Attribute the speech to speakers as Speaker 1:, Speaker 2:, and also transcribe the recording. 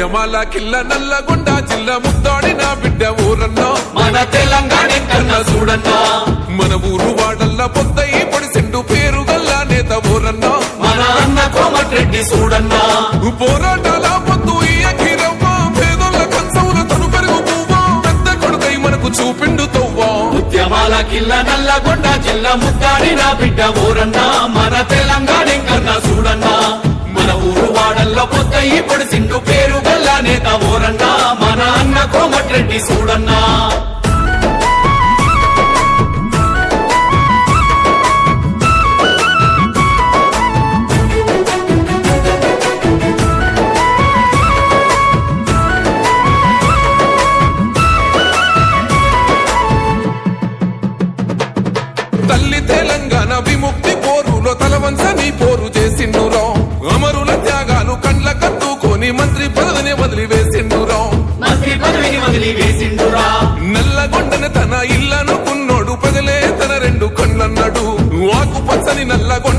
Speaker 1: ముత్యమాల కిల్ల నల్లగొండ జిల్లా ముద్దాడిన బిడ్డ ఊరన్నా
Speaker 2: మన తెలంగాణ కన్నా చూడన్నా
Speaker 1: మన ఊరు వాడల్ల పొద్దయి పొడిసెండు పేరు గల్ల నేత ఊరన్నా
Speaker 2: మన అన్న కోమటిరెడ్డి చూడన్నా
Speaker 1: పోరాటాల పొద్దు ఈ అఖిరవ్వ పేదోళ్ళ కంచవుల తను పెరుగు పువ్వా పెద్ద కొడుకై మనకు చూపిండు తవ్వా
Speaker 2: ముత్యమాల కిల్ల నల్లగొండ జిల్లా ముద్దాడిన బిడ్డ ఊరన్నా మన తెలంగాణ కన్నా చూడన్నా మన ఊరు వాడల్లో పొద్దయి పొడిసిండు పేరు గల్ల నేత ఊరన్నా మన అన్న కోమటిరెడ్డి చూడన్నా
Speaker 1: తల్లి తెలంగాణ విముక్తి పోరులో తలవంచని పోరు చేసిండురా అమరుల త్యాగాలు కండ్ల కత్తుకొని మంత్రి పదవిని వదిలివేసిండురా నల్లగొండని తన ఇల్లనుకున్నోడు ప్రజలే తన రెండు కళ్ళన్నాడు ఆకుపచ్చని నల్లగొండ